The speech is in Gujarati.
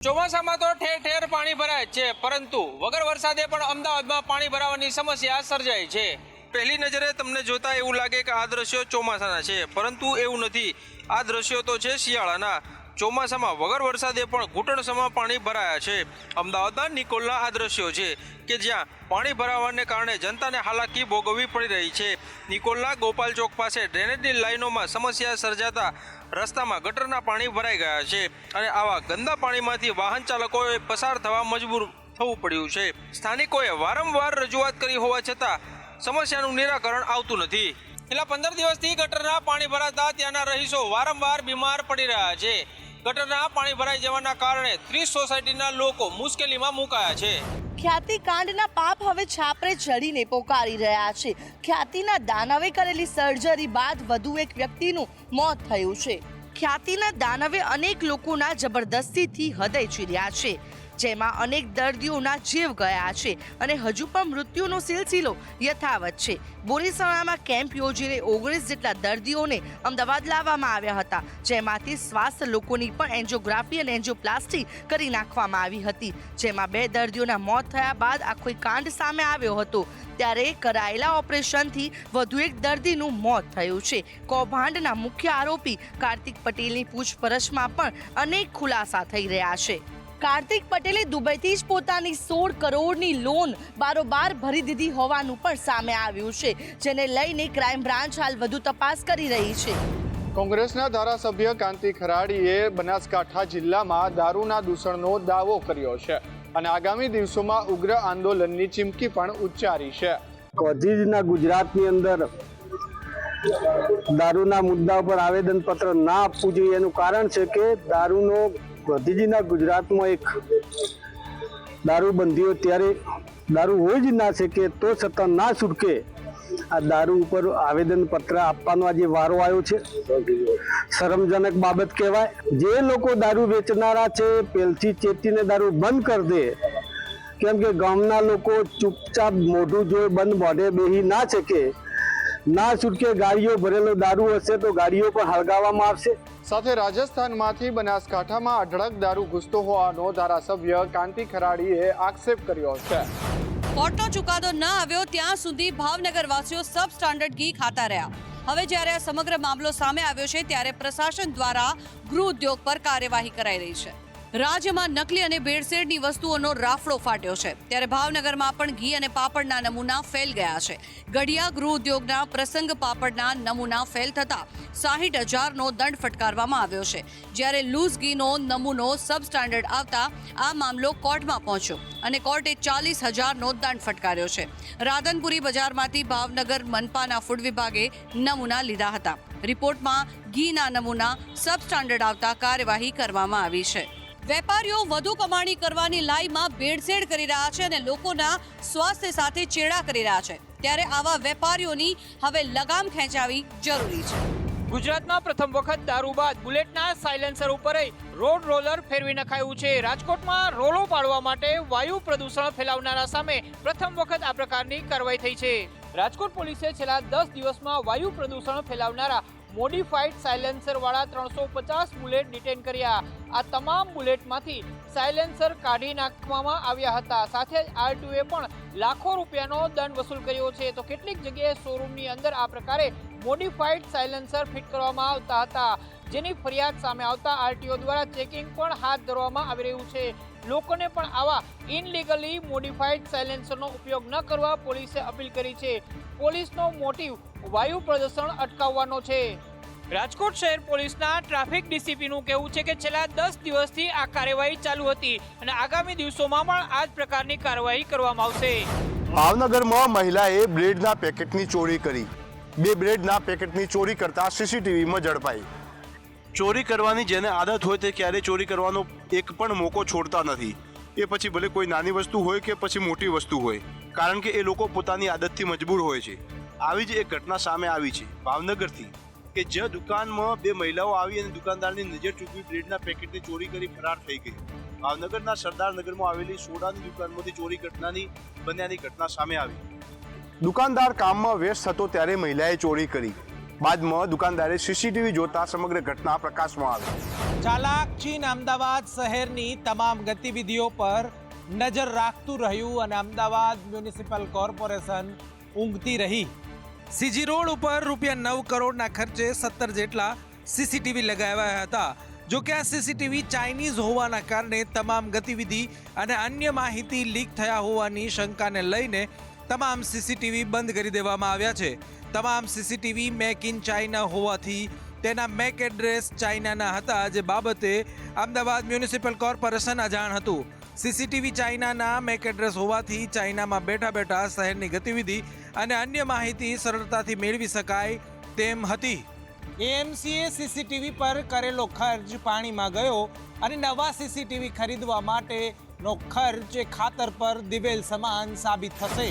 ચોમાસામાં તો ઠેર ઠેર પાણી ભરાય છે, પરંતુ વગર વરસાદે પણ અમદાવાદમાં પાણી ભરાવાની સમસ્યા સર્જાય છે। પહેલી નજરે તમને જોતા એવું લાગે કે આ દ્રશ્યો ચોમાસાના છે, પરંતુ એવું નથી। આ દ્રશ્યો તો છે શિયાળાના। ચોમાસામાં વગર વરસાદે પણ ઘૂંટણસમાં પાણી ભરાયા છે। અમદાવાદના નિકોલના આ દ્રશ્યો છે કે જ્યાં પાણી ભરાવાને કારણે જનતાને હાલાકી ભોગવવી પડી રહી છે। નિકોલના ગોપાલ ચોક પાસે ડ્રેનેજની લાઈનોમાં સમસ્યા સર્જાતા રસ્તામાં ગટરના પાણી ભરાઈ ગયા છે અને આવા ગંદા પાણીમાંથી વાહન ચાલકોએ પસાર થવા મજબૂર થવું પડ્યું છે। સ્થાનિકોએ વારંવાર રજૂઆત કરી હોવા છતાં સમસ્યાનું નિરાકરણ આવતું નથી। છેલ્લા 15 દિવસથી ગટરના પાણી ભરાતા ત્યાંના રહીશો વારંવાર બીમાર પડી રહ્યા છે। ગટરના પાણી ભરાઈ જવાના કારણે 30 સોસાયટીના લોકો મુશ્કેલીમાં મુકાયા છે। ખ્યાતિકાંડના પાપ હવે છાપરે ચડીને પોકારી રહ્યા છે। ખ્યાતિના દાનવે કરેલી સર્જરી બાદ વધુ એક વ્યક્તિનું મોત થયું છે। ખ્યાતિના દાનવે અનેક લોકોના જબરદસ્તીથી હૃદય ચીર્યા છે, જેમાં અનેક દર્દીઓના જીવ ગયા છે અને હજુ પણ મૃત્યુનો સિલસિલો યથાવત છે। બોરીસણામાં કેમ્પ યોજીને 19 જેટલા દર્દીઓને અમદાવાદ લાવવામાં આવ્યા હતા, જેમાંથી સ્વાસ્થ્ય લોકોની પણ એન્જિયોગ્રાફી અને એન્જિયોપ્લાસ્ટી કરી નાખવામાં આવી હતી, જેમાં 2 દર્દીઓના મોત થયા બાદ આખો કાંડ સામે આવ્યો હતો। ત્યારે કરાયેલા ઓપરેશનથી વધુ એક દર્દીનું મોત થયું છે। કૌભાંડના મુખ્ય આરોપી કાર્તિક પટેલની પૂછપરછમાં પણ અનેક ખુલાસા થઈ રહ્યા છે। કાર્તિક પટેલે દુબઈથી જ પોતાની 16 કરોડની લોન બારોબાર ભરી દીધી હોવાનું પણ સામે આવ્યું છે, જેને લઈને ક્રાઇમ બ્રાન્ચ હાલ વધુ તપાસ કરી રહી છે। કોંગ્રેસના ધારાસભ્ય કાંતિ ખરાડીએ બનાસકાંઠા જિલ્લામાં દારૂના દૂષણનો દાવો કર્યો છે અને આગામી દિવસોમાં ઉગ્ર આંદોલનની ચીમકી પણ ઉચ્ચારી છે। હજીના ગુજરાતની અંદર દારૂના મુદ્દા પર આવેદનપત્ર ના આપવું જોઈએ એનું કારણ છે કે ગાંધીજીના ગુજરાતમાં એક દારૂબંધીઓ ત્યારે દારૂ હોય જ ના શકે તો છતાં ના છૂટકે આ દારૂ ઉપર આવેદનપત્ર આપવાનો આજે વારો આવ્યો છે। શરમજનક બાબત કહેવાય। જે લોકો દારૂ વેચનારા છે પહેલથી ચેતીને દારૂ બંધ કરી દે, કેમ કે ગામના લોકો ચૂપચાપ મોઢું જોઈ બંધ મોઢે બેહી ના શકે। ના છૂટકે ગાડીઓ ભરેલો દારૂ હશે તો ગાડીઓ પણ હળગાવવામાં આવશે। સાથે રાજસ્થાનમાંથી બનાસકાંઠામાં અઢળક દારૂ ઘૂસતો હોવાનો ધારાસભ્ય કાંતિ ખરાડીએ આક્ષેપ કર્યો છે। કોર્ટનો ચુકાદો ન આવ્યો ત્યાં સુધી ભાવનગરવાસીઓ સબ સ્ટાન્ડર્ડ ઘી ખાતા રહ્યા। હવે જ્યારે આ સમગ્ર મામલો સામે આવ્યો છે ત્યારે પ્રશાસન દ્વારા ગૃહ ઉદ્યોગ પર કાર્યવાહી કરાઈ રહી છે। રાજ્યમાં નકલી અને ભેળસેળની વસ્તુઓનો રાફડો ફાટ્યો છે, ત્યારે ભાવનગરમાં પણ ઘી અને પાપડના નમૂના ફેલ ગયા છે। ગઢિયા ગૃહ ઉદ્યોગના પ્રસંગ પાપડના નમૂના ફેલ થતા 60,000નો દંડ ફટકારવામાં આવ્યો છે, જ્યારે લૂઝ ઘીનો નમૂનો સબ સ્ટાન્ડર્ડ આવતા આ મામલો કોર્ટમાં પહોંચ્યો અને કોર્ટે 40,000નો દંડ ફટકાર્યો છે। રાધનપુરી બજારમાંથી ભાવનગર મનપાના ફૂડ વિભાગે નમૂના લીધા હતા। રિપોર્ટમાં ઘીના નમૂના સબ સ્ટાન્ડર્ડ આવતા કાર્યવાહી કરવામાં આવી છે। વેપારીઓ વધુ કમાણી કરવાની લાઈમાં ભેળસેળ કરી રહ્યા છે અને લોકોના સ્વાસ્થ્ય સાથે ચેડા કરી રહ્યા છે, ત્યારે આવા વેપારીઓની હવે લગામ ખેંચાવી જરૂરી છે। ગુજરાતમાં પ્રથમ વખત દારૂ બાદ બુલેટના સાયલેન્સર ઉપર રોડ રોલર ફેરવી નખાયું છે। રાજકોટમાં રોલો પાડવા માટે વાયુ પ્રદૂષણ ફેલાવનારા સામે પ્રથમ વખત આ પ્રકારની કાર્યવાહી થઈ છે। રાજકોટ પોલીસે છેલ્લા 10 દિવસમાં વાયુ પ્રદૂષણ ફેલાવનારા મોડિફાઈડ સાયલેન્સર વાળા 350 બુલેટ ડિટેન કર્યા। આ તમામ બુલેટમાંથી સાયલેન્સર કાઢી નાખવામાં આવ્યા હતા। સાથે જ આરટીઓએ પણ લાખો રૂપિયાનો દંડ વસૂલ કર્યો છે। તો કેટલીક જગ્યાએ શોરૂમની અંદર આ પ્રકારે મોડિફાઈડ સાયલેન્સર ફિટ કરવામાં આવતા હતા, જેની ફરિયાદ સામે આવતા આરટીઓ દ્વારા ચેકિંગ પણ હાથ ધરવામાં આવી રહ્યું છે। લોકોને પણ આવા ઇનલીગલી મોડિફાઈડ સાયલેન્સરનો ઉપયોગ ન કરવા પોલીસે અપીલ કરી છે। પોલીસનો મોટિવ વાયુ પ્રદૂષણ અટકાવવાનો છે। રાજકોટ શહેર પોલીસના ટ્રાફિક ડીસીપીનું કહેવું છે કે છેલ્લા 10 દિવસથી આ કાર્યવાહી ચાલુ હતી અને આગામી દિવસોમાં પણ આ જ પ્રકારની કાર્યવાહી કરવામાં આવશે। ભાવનગરમાં મહિલાએ બ્લેડના પેકેટની ચોરી કરી। 2 બ્લેડના પેકેટની ચોરી કરતા સીસીટીવીમાં ઝડપાઈ। ચોરી કરવાની જેને આદત હોય તે ક્યારે ચોરી કરવાનો એક પણ મોકો છોડતા નથી, એ પછી ભલે કોઈ નાની વસ્તુ હોય કે પછી મોટી વસ્તુ હોય, કારણ કે એ લોકો પોતાની આદતથી મજબૂર હોય છે। આવી જ એક ઘટના સામે આવી છે ભાવનગરથી, કે જે દુકાનમાં 2 મહિલાઓ આવી અને દુકાનદારની નજર ચૂકવી બ્લેડના પેકેટની ચોરી કરી ફરાર થઈ ગઈ। ભાવનગરના સરદારનગરમાં આવેલી સોડાની દુકાનમાંથી ચોરી બન્યાની ઘટના સામે આવી। દુકાનદાર કામમાં વ્યસ્ત હતો ત્યારે મહિલાએ ચોરી કરી। બાદમાં દુકાનદારે સીસીટીવી જોતા સમગ્ર ઘટના પ્રકાશમાં આવી. ચાલાક ચીન અમદાવાદ શહેરની તમામ ગતિવિધિઓ પર નજર રાખતું રહ્યું અને અમદાવાદ મ્યુનિસિપલ કોર્પોરેશન ઊંઘતી રહી. સીજી રોડ ઉપર ₹9 કરોડના ખર્ચે 17 જેટલા સીસીટીવી લગાવ્યા હતા. જો કે આ સીસીટીવી ચાઇનીઝ હોવાના કારણે તમામ ગતિવિધિ અને અન્ય માહિતી લીક થયા હોવાની શંકાને લઈને તમામ સીસીટીવી બંધ કરી દેવામાં આવ્યા છે. તમામ સીસીટીવી મેક ઇન ચાઇના હોવાથી તેના મેક એડ્રેસ ચાઇનાના હતા, જે બાબતે અમદાવાદ મ્યુનિસિપલ કોર્પોરેશન અજાણ હતું. સીસીટીવી ચાઇનાના મેક એડ્રેસ હોવાથી ચાઇનામાં બેઠા બેઠા શહેરની ગતિવિધિ અને અન્ય માહિતી સરળતાથી મેળવી શકાય તેમ હતી. એએમસીએ સીસીટીવી પર કરેલો ખર્ચ પાણીમાં ગયો અને નવા સીસીટીવી ખરીદવા માટેનો ખર્ચ ખાતર પર દિવેલ સમાન સાબિત થશે.